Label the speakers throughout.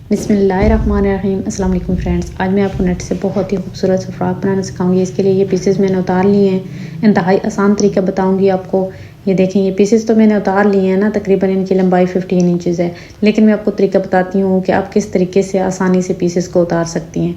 Speaker 1: बिस्मिल्लाहिर्रहमानिर्रहीम। अस्सलाम वालेकुम फ्रेंड्स, आज मैं आपको नेट से बहुत ही खूबसूरत सा फ्रॉक बनाना सिखाऊंगी। इसके लिए ये पीसेस मैंने उतार लिए हैं। इंतहाई आसान तरीका बताऊंगी आपको। ये देखें, ये पीसेस तो मैंने उतार लिए हैं ना, तकरीबन इनकी लंबाई 15 इंचज़ है। लेकिन मैं आपको तरीका बताती हूँ कि आप किस तरीके से आसानी से पीसेस को उतार सकती हैं।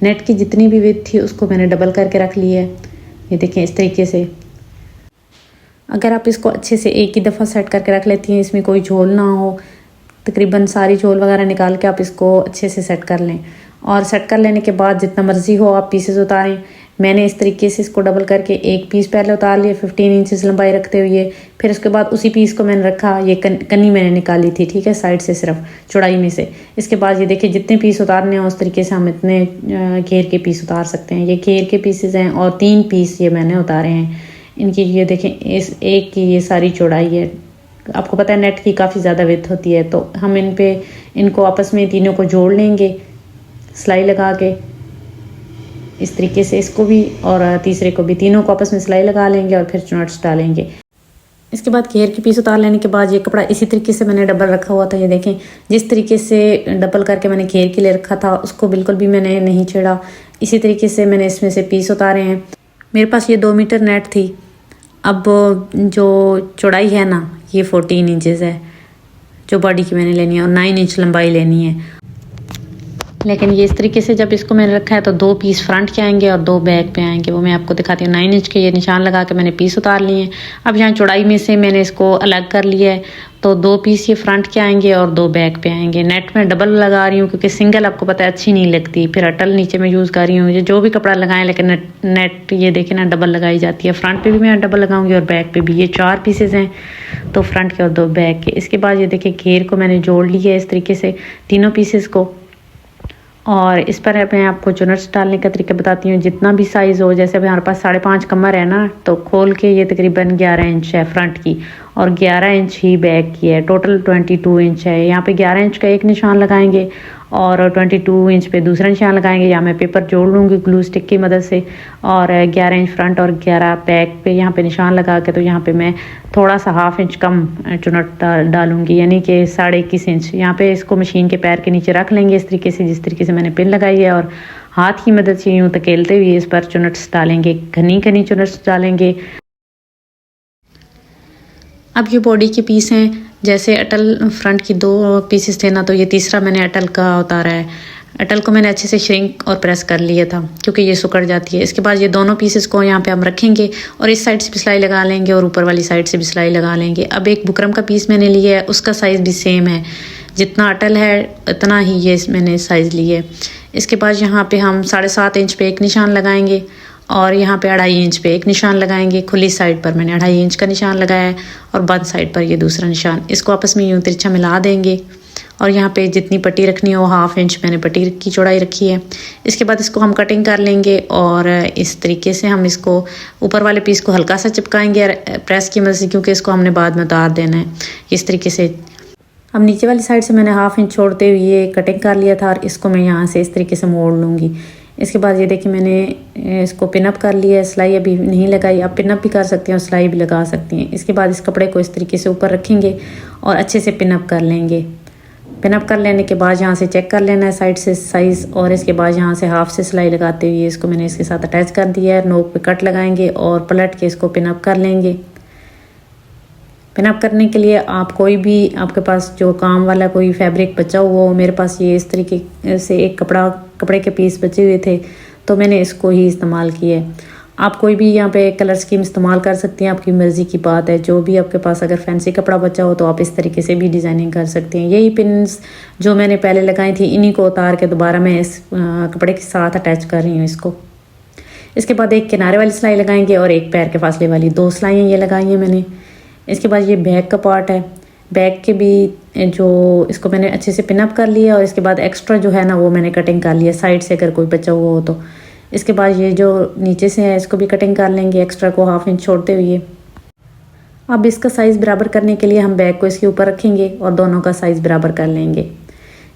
Speaker 1: नेट की जितनी भी विड्थ थी उसको मैंने डबल करके रख ली है। ये देखें, इस तरीके से अगर आप इसको अच्छे से एक ही दफ़ा सेट करके रख लेती हैं, इसमें कोई झोल ना हो, तकरीबन सारी झोल वगैरह निकाल के आप इसको अच्छे से सेट कर लें। और सेट कर लेने के बाद जितना मर्ज़ी हो आप पीसेस उतारें। मैंने इस तरीके से इसको डबल करके एक पीस पहले उतार लिया 15 इंचज़ लंबाई रखते हुए। फिर उसके बाद उसी पीस को मैंने रखा, ये कन्नी मैंने निकाली थी, ठीक है, साइड से सिर्फ चौड़ाई में से। इसके बाद ये देखिए, जितने पीस उतारने हैं उस तरीके से हम इतने घेर के पीस उतार सकते हैं। ये घेर के पीसेस हैं और 3 पीस ये मैंने उतारे हैं। इनकी ये देखें, इस एक की ये सारी चौड़ाई है। आपको पता है नेट की काफ़ी ज़्यादा विड्थ होती है, तो हम इनको आपस में तीनों को जोड़ लेंगे सिलाई लगा के, इस तरीके से इसको भी और तीसरे को भी, तीनों को आपस में सिलाई लगा लेंगे और फिर चुनट्स डालेंगे। इसके बाद घेर के पीस उतार लेने के बाद ये कपड़ा इसी तरीके से मैंने डबल रखा हुआ था। ये देखें, जिस तरीके से डबल करके मैंने घेर के लिए रखा था उसको बिल्कुल भी मैंने नहीं छेड़ा। इसी तरीके से मैंने इसमें से पीस उतारे हैं। मेरे पास ये 2 मीटर नेट थी। अब जो चौड़ाई है ना, ये 14 इंचज़ है जो बॉडी की मैंने लेनी है, और 9 इंच लंबाई लेनी है। लेकिन ये इस तरीके से जब इसको मैंने रखा है तो 2 पीस फ्रंट के आएंगे और 2 बैक पे आएंगे। वो मैं आपको दिखाती हूँ। 9 इंच के ये निशान लगा के मैंने पीस उतार लिए हैं। अब यहाँ चौड़ाई में से मैंने इसको अलग कर लिया है, तो 2 पीस ये फ्रंट के आएंगे और 2 बैक पे आएंगे। नेट में डबल लगा रही हूँ क्योंकि सिंगल आपको पता है अच्छी नहीं लगती। फिर अटल नीचे में यूज़ कर रही हूँ। जो भी कपड़ा लगाएं, लेकिन नेट ये देखें ना डबल लगाई जाती है। फ्रंट पे भी मैं डबल लगाऊंगी और बैक पे भी। ये 4 पीसेस हैं, 2 फ्रंट के और 2 बैक के। इसके बाद ये देखिए, घेर को मैंने जोड़ लिया है इस तरीके से तीनों पीसेस को। और इस पर मैं आपको चुनट्स डालने का तरीका बताती हूँ। जितना भी साइज़ हो, जैसे अभी हमारे पास 5.5 कमर है ना, तो खोल के ये तकरीबन 11 इंच है फ्रंट की और 11 इंच ही बैक की है। टोटल 22 इंच है। यहाँ पे 11 इंच का एक निशान लगाएंगे और 22 इंच पे दूसरा निशान लगाएंगे। यहाँ मैं पेपर जोड़ लूँगी ग्लू स्टिक की मदद से, और 11 इंच फ्रंट और 11 बैक पे यहाँ पे निशान लगा के, तो यहाँ पे मैं थोड़ा सा 1/2 इंच कम चुनट डालूंगी, यानी कि 21.5 इंच। यहाँ पे इसको मशीन के पैर के नीचे रख लेंगे इस तरीके से, जिस तरीके से मैंने पिन लगाई है, और हाथ की मदद से यूँ धकेलते हुए इस पर चुनट्स डालेंगे, घनी घनी चुनट्स डालेंगे। अब ये बॉडी के पीस हैं। जैसे अटल फ्रंट की 2 पीसेस थे ना, तो ये तीसरा मैंने अटल का उतारा है। अटल को मैंने अच्छे से श्रिंक और प्रेस कर लिया था क्योंकि ये सुकड़ जाती है। इसके बाद ये दोनों पीसेस को यहाँ पे हम रखेंगे और इस साइड से भी सिलाई लगा लेंगे और ऊपर वाली साइड से भी सिलाई लगा लेंगे। अब एक बुकरम का पीस मैंने लिया है, उसका साइज़ भी सेम है। जितना अटल है उतना ही ये मैंने साइज़ लिया है। इसके बाद यहाँ पे हम 7.5 इंच पे एक निशान लगाएंगे और यहाँ पे 2.5 इंच पे एक निशान लगाएंगे। खुली साइड पर मैंने 2.5 इंच का निशान लगाया है और बंद साइड पर ये दूसरा निशान। इसको आपस में यूँ तिरछा मिला देंगे और यहाँ पे जितनी पट्टी रखनी हो 1/2 इंच मैंने पट्टी की चौड़ाई रखी है। इसके बाद इसको हम कटिंग कर लेंगे और इस तरीके से हम इसको ऊपर वाले पीस को हल्का सा चिपकाएंगे प्रेस की मदद से, क्योंकि इसको हमने बाद में उतार देना है। इस तरीके से अब नीचे वाली साइड से मैंने 1/2 इंच छोड़ते हुए कटिंग कर लिया था और इसको मैं यहाँ से इस तरीके से मोड़ लूँगी। इसके बाद ये देखिए, मैंने इसको पिनअप कर लिया है। सिलाई अभी नहीं लगाई, आप पिनअप भी कर सकती हैं और सिलाई भी लगा सकती हैं। इसके बाद इस कपड़े को इस तरीके से ऊपर रखेंगे और अच्छे से पिनअप कर लेंगे। पिनअप कर लेने के बाद यहाँ से चेक कर लेना है साइड से साइज़, और इसके बाद यहाँ से हाफ से सिलाई लगाते हुए इसको मैंने इसके साथ अटैच कर दिया है। नोक पे कट लगाएंगे और पलट के इसको पिनअप कर लेंगे। पिनअप करने के लिए आप कोई भी, आपके पास जो काम वाला कोई फैब्रिक बचा हुआ हो, मेरे पास ये इस तरीके से एक कपड़े के पीस बचे हुए थे, तो मैंने इसको ही इस्तेमाल किया है। आप कोई भी यहाँ पे कलर स्कीम इस्तेमाल कर सकती हैं, आपकी मर्ज़ी की बात है। जो भी आपके पास अगर फैंसी कपड़ा बचा हो तो आप इस तरीके से भी डिज़ाइनिंग कर सकते हैं। यही पिन्स जो मैंने पहले लगाई थी, इन्हीं को उतार के दोबारा मैं इस कपड़े के साथ अटैच कर रही हूँ इसको। इसके बाद एक किनारे वाली सिलाई लगाएंगे और एक पैर के फासले वाली 2 सिलाइयाँ ये लगाई हैं मैंने। इसके बाद ये बैक का पार्ट है, बैक के भी जो इसको मैंने अच्छे से पिनअप कर लिया और इसके बाद एक्स्ट्रा जो है ना वो मैंने कटिंग कर लिया साइड से, अगर कोई बचा हुआ हो तो। इसके बाद ये जो नीचे से है इसको भी कटिंग कर लेंगे, एक्स्ट्रा को 1/2 इंच छोड़ते हुए। अब इसका साइज़ बराबर करने के लिए हम बैक को इसके ऊपर रखेंगे और दोनों का साइज़ बराबर कर लेंगे।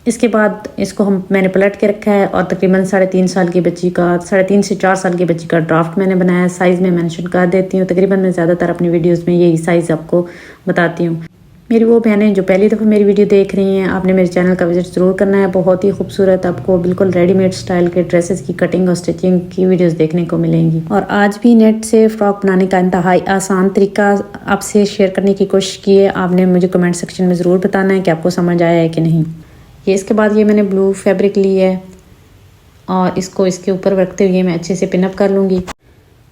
Speaker 1: इसके बाद इसको मैंने पलट के रखा है और तकरीबन 3.5 साल की बच्ची का, 3.5 से 4 साल की बच्ची का ड्राफ्ट मैंने बनाया है। साइज़ में मेंशन कर देती हूँ। तकरीबन मैं ज़्यादातर अपनी वीडियोस में यही साइज़ आपको बताती हूँ। मेरी वो बहनें जो पहली दफ़ा मेरी वीडियो देख रही हैं, आपने मेरे चैनल का विजिट ज़रूर करना है। बहुत ही खूबसूरत आपको बिल्कुल रेडीमेड स्टाइल के ड्रेसेस की कटिंग और स्टिचिंग की वीडियोस देखने को मिलेंगी। और आज भी नेट से फ़्रॉक बनाने का इंतहाई आसान तरीका आपसे शेयर करने की कोशिश की है। आपने मुझे कमेंट सेक्शन में ज़रूर बताना है कि आपको समझ आया है कि नहीं। ये इसके बाद ये मैंने ब्लू फैब्रिक ली है और इसको इसके ऊपर रखते हुए मैं अच्छे से पिनअप कर लूँगी।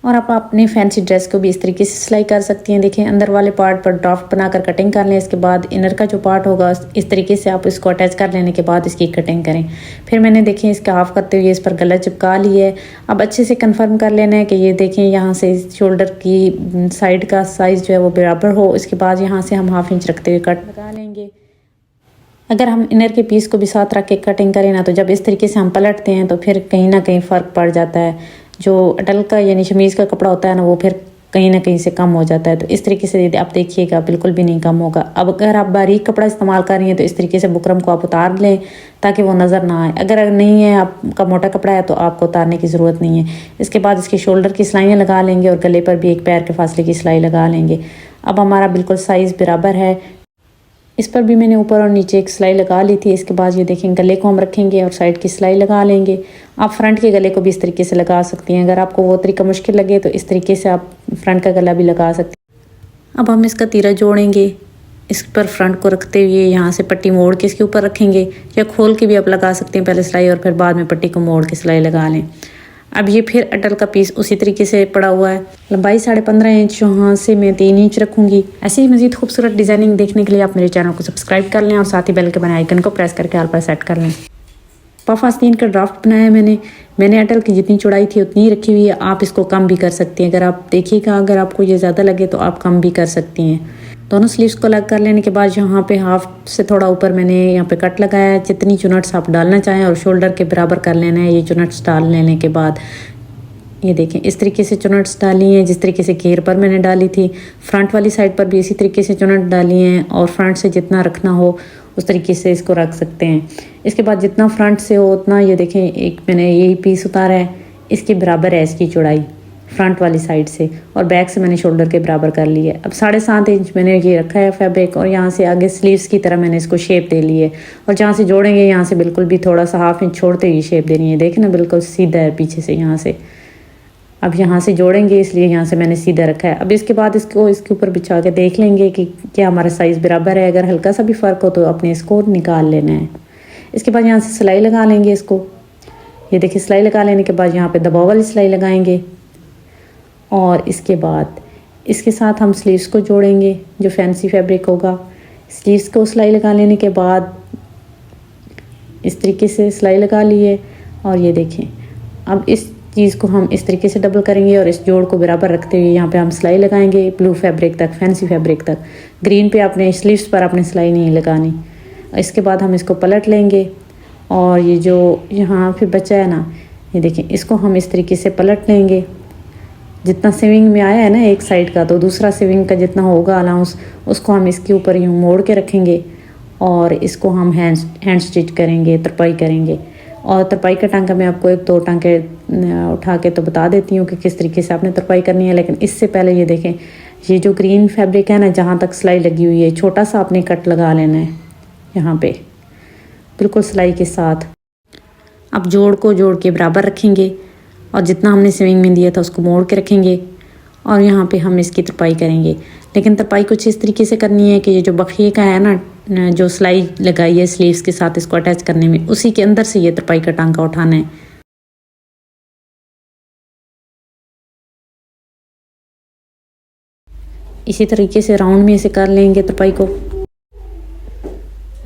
Speaker 1: और आप अपने फैंसी ड्रेस को भी इस तरीके से सिलाई कर सकती हैं। देखिए अंदर वाले पार्ट पर ड्राफ्ट बनाकर कटिंग कर लें। इसके बाद इनर का जो पार्ट होगा इस तरीके से आप इसको अटैच कर लेने के बाद इसकी कटिंग करें। फिर मैंने देखिए इसका हाफ करते हुए इस पर गला चिपका ली है। अब अच्छे से कंफर्म कर लेना है कि ये देखें यहाँ से शोल्डर की साइड का साइज़ जो है वो बराबर हो। इसके बाद यहाँ से हम 1/2 इंच रखते हुए कट लगा लेंगे। अगर हम इनर के पीस को भी साथ रख के कटिंग करें ना, तो जब इस तरीके से हम पलटते हैं तो फिर कहीं ना कहीं फ़र्क पड़ जाता है। जो अटल का यानी शमीज़ का कपड़ा होता है ना, वो फिर कहीं ना कहीं से कम हो जाता है। तो इस तरीके से आप देखिएगा बिल्कुल भी नहीं कम होगा। अब अगर आप बारीक कपड़ा इस्तेमाल कर रही हैं तो इस तरीके से बुकरम को आप उतार लें ताकि वो नज़र ना आए। अगर नहीं है, आपका मोटा कपड़ा है, तो आपको उतारने की ज़रूरत नहीं है। इसके बाद इसके शोल्डर की सिलाइयाँ लगा लेंगे और गले पर भी एक पैर के फासले की सिलाई लगा लेंगे। अब हमारा बिल्कुल साइज़ बराबर है। इस पर भी मैंने ऊपर और नीचे एक सिलाई लगा ली थी। इसके बाद ये देखें गले को हम रखेंगे और साइड की सिलाई लगा लेंगे। आप फ्रंट के गले को भी इस तरीके से लगा सकती हैं। अगर आपको वो तरीका मुश्किल लगे तो इस तरीके से आप फ्रंट का गला भी लगा सकते हैं। अब हम इसका तीरा जोड़ेंगे। इस पर फ्रंट को रखते हुए यहाँ से पट्टी मोड़ के इसके ऊपर रखेंगे, या खोल के भी आप लगा सकते हैं पहले सिलाई और फिर बाद में पट्टी को मोड़ के सिलाई लगा लें। अब ये फिर अटल का पीस उसी तरीके से पड़ा हुआ है। लंबाई 15.5 इंच, यहाँ से मैं 3 इंच रखूँगी। ऐसे ही मज़ीद खूबसूरत डिज़ाइनिंग देखने के लिए आप मेरे चैनल को सब्सक्राइब कर लें और साथ ही बेल के बने आइकन को प्रेस करके ऑल पर सेट कर लें। पफ आस्तीन का ड्राफ्ट बनाया मैंने अटल की जितनी चौड़ाई थी उतनी ही रखी हुई है। आप इसको कम भी कर सकती हैं। अगर आप देखिएगा, अगर आपको ये ज़्यादा लगे तो आप कम भी कर सकती हैं। दोनों स्लीव्स को अलग कर लेने के बाद यहाँ पे हाफ से थोड़ा ऊपर मैंने यहाँ पे कट लगाया है। जितनी चुनट्स आप डालना चाहें और शोल्डर के बराबर कर लेना है। ये चुनट्स डाल लेने के बाद ये देखें इस तरीके से चुनट्स डाली हैं जिस तरीके से घेर पर मैंने डाली थी। फ्रंट वाली साइड पर भी इसी तरीके से चुनट डाली हैं और फ्रंट से जितना रखना हो उस तरीके से इसको रख सकते हैं। इसके बाद जितना फ्रंट से हो उतना ये देखें एक मैंने यही पीस उतारा है, इसके बराबर है इसकी चौड़ाई फ्रंट वाली साइड से, और बैक से मैंने शोल्डर के बराबर कर ली है। अब 7.5 इंच मैंने ये रखा है फैब्रिक, और यहाँ से आगे स्लीव्स की तरह मैंने इसको शेप दे ली है। और जहाँ से जोड़ेंगे यहाँ से बिल्कुल भी थोड़ा सा 1/2 इंच छोड़ते हुए शेप देनी है। देखें ना बिल्कुल सीधा है पीछे से यहाँ से। अब यहाँ से जोड़ेंगे इसलिए यहाँ से मैंने सीधा रखा है। अब इसके बाद इसको इसके ऊपर बिछा के देख लेंगे कि क्या हमारा साइज़ बराबर है। अगर हल्का सा भी फ़र्क हो तो अपने इसको निकाल लेना है। इसके बाद यहाँ से सिलाई लगा लेंगे इसको। ये देखिए सिलाई लगा लेने के बाद यहाँ पे दबाव वाली सिलाई लगाएंगे और इसके बाद इसके साथ हम स्लीव्स को जोड़ेंगे जो फैंसी फैब्रिक होगा। स्लीव्स को सिलाई लगा लेने के बाद इस तरीके से सिलाई लगा ली है और ये देखें अब इस चीज़ को हम इस तरीके से डबल करेंगे और इस जोड़ को बराबर रखते हुए यहाँ पे हम सिलाई लगाएंगे ब्लू फैब्रिक तक, फैंसी फैब्रिक तक। ग्रीन पे आपने स्लीव्स पर आपने सिलाई नहीं लगानी। इसके बाद हम इसको पलट लेंगे और ये जो यहाँ पे बचा है ना, ये देखें इसको हम इस तरीके से पलट लेंगे। जितना सिविंग में आया है ना एक साइड का, तो दूसरा सिविंग का जितना होगा अलाउंस उसको हम इसके ऊपर यूँ मोड़ के रखेंगे और इसको हम हैंड स्टिच करेंगे, तरपाई करेंगे। और तरपाई का टांका मैं आपको 1-2 टांके उठा के तो बता देती हूँ कि किस तरीके से आपने तरपाई करनी है। लेकिन इससे पहले ये देखें ये जो ग्रीन फैब्रिक है ना, जहाँ तक सिलाई लगी हुई है छोटा सा आपने कट लगा लेना है यहाँ पे बिल्कुल सिलाई के साथ। अब जोड़ को जोड़ के बराबर रखेंगे और जितना हमने स्विंग में दिया था उसको मोड़ के रखेंगे और यहाँ पे हम इसकी तरपाई करेंगे। लेकिन तरपाई कुछ इस तरीके से करनी है कि ये जो बखिए का है ना, जो सिलाई लगाई है स्लीव्स के साथ इसको अटैच करने में, उसी के अंदर से ये तरपाई का टांका उठाना है। इसी तरीके से राउंड में इसे कर लेंगे तरपाई को।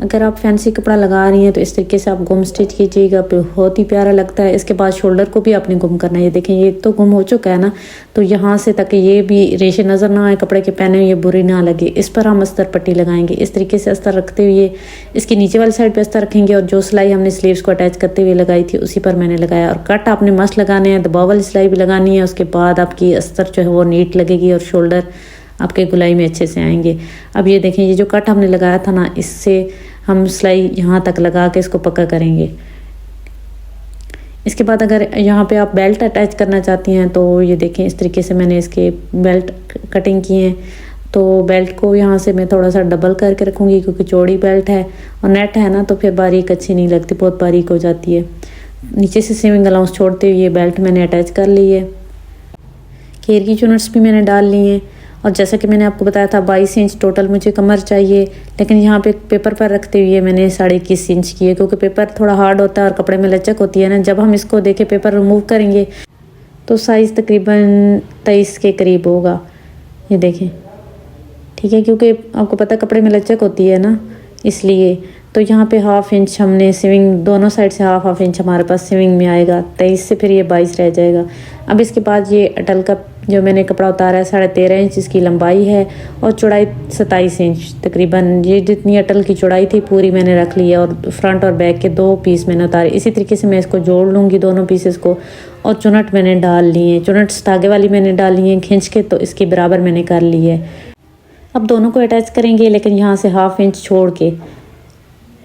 Speaker 1: अगर आप फैंसी कपड़ा लगा रही हैं तो इस तरीके से आप गुम स्टिच कीजिएगा, बहुत ही प्यारा लगता है। इसके बाद शोल्डर को भी आपने गुम करना है। ये देखें ये तो गुम हो चुका है ना, तो यहाँ से तक ये भी रेशे नज़र ना आए कपड़े के पहने, ये बुरी ना लगे। इस पर हम अस्तर पट्टी लगाएंगे। इस तरीके से अस्तर रखते हुए इसकी नीचे वाली साइड पर अस्तर रखेंगे और जो सिलाई हमने स्लीव्स को अटैच करते हुए लगाई थी उसी पर मैंने लगाया। और कट आपने मस्त लगाने हैं, दबाव वाली सिलाई भी लगानी है। उसके बाद आपकी अस्तर जो है वो नीट लगेगी और शोल्डर आपके गुलाई में अच्छे से आएंगे। अब ये देखें ये जो कट हमने लगाया था ना, इससे हम सिलाई यहाँ तक लगा के इसको पक्का करेंगे। इसके बाद अगर यहाँ पे आप बेल्ट अटैच करना चाहती हैं तो ये देखें इस तरीके से मैंने इसके बेल्ट कटिंग किए हैं। तो बेल्ट को यहाँ से मैं थोड़ा सा डबल करके रखूँगी क्योंकि चौड़ी बेल्ट है और नेट है ना, तो फिर बारीक अच्छी नहीं लगती, बहुत बारीक हो जाती है। नीचे से सीविंग अलाउंस छोड़ते हुए बेल्ट मैंने अटैच कर ली है। घेर की चुनट्स भी मैंने डाल ली हैं और जैसा कि मैंने आपको बताया था 22 इंच टोटल मुझे कमर चाहिए, लेकिन यहाँ पे पेपर पर रखते हुए मैंने 21.5 इंच की है क्योंकि पेपर थोड़ा हार्ड होता है और कपड़े में लचक होती है ना। जब हम इसको देखे पेपर रिमूव करेंगे तो साइज़ तकरीबन 23 के करीब होगा, ये देखें, ठीक है, क्योंकि आपको पता है कपड़े में लचक होती है ना, इसलिए। तो यहाँ पे 1/2 इंच हमने सीविंग दोनों साइड से 1/2 इंच हमारे पास सीविंग में आएगा, 23 से फिर ये 22 रह जाएगा। अब इसके बाद ये अटल का जो मैंने कपड़ा उतारा है 13.5 इंच इसकी लंबाई है और चौड़ाई 27 इंच तकरीबन। ये जितनी अटल की चौड़ाई थी पूरी मैंने रख ली है और फ्रंट और बैक के 2 पीस मैंने उतारे। इसी तरीके से मैं इसको जोड़ लूँगी दोनों पीसेस को। और चुनट मैंने डाल ली है, चुनट धागे वाली मैंने डाली है खींच के, तो इसके बराबर मैंने कर ली है। अब दोनों को अटैच करेंगे, लेकिन यहाँ से 1/2 इंच छोड़ के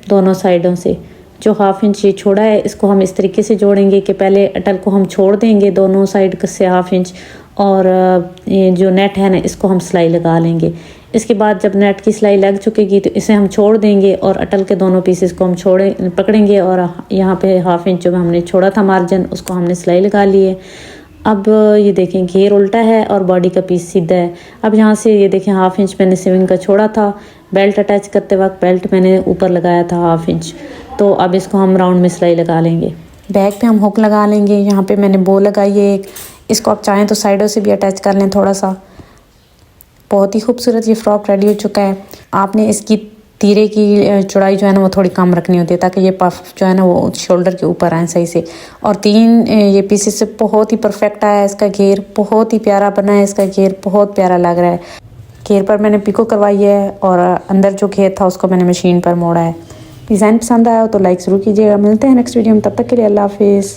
Speaker 1: दोनों साइडों से जो 1/2 इंच ये छोड़ा है इसको हम इस तरीके से जोड़ेंगे कि पहले अटल को हम छोड़ देंगे दोनों साइड से 1/2 इंच और ये जो नेट है ना इसको हम सिलाई लगा लेंगे। इसके बाद जब नेट की सिलाई लग चुकेगी तो इसे हम छोड़ देंगे और अटल के दोनों पीसेस को हम पकड़ेंगे और यहाँ पे 1/2 इंच जो हमने छोड़ा था मार्जिन उसको हमने सिलाई लगा ली है। अब ये देखें घेर उल्टा है और बॉडी का पीस सीधा है। अब यहाँ से ये देखें 1/2 इंच मैंने सीविंग का छोड़ा था, बेल्ट अटैच करते वक्त बेल्ट मैंने ऊपर लगाया था 1/2 इंच। तो अब इसको हम राउंड में सिलाई लगा लेंगे। बैक पे हम हुक लगा लेंगे। यहाँ पे मैंने बो लगाई है एक, इसको आप चाहें तो साइडों से भी अटैच कर लें थोड़ा सा। बहुत ही खूबसूरत ये फ्रॉक रेडी हो चुका है। आपने इसकी तीरे की चौड़ाई जो है ना वो थोड़ी कम रखनी होती है ताकि ये पफ जो है ना वो शोल्डर के ऊपर आए सही से। और 3 ये पीसेस से बहुत ही परफेक्ट आया है इसका घेर, बहुत ही प्यारा बना है इसका घेर, बहुत प्यारा लग रहा है। घेर पर मैंने पिको करवाई है और अंदर जो घेर था उसको मैंने मशीन पर मोड़ा है। डिज़ाइन पसंद आया हो तो लाइक ज़रूर कीजिएगा। मिलते हैं नेक्स्ट वीडियो में, तब तक के लिए अल्लाह हाफिज़।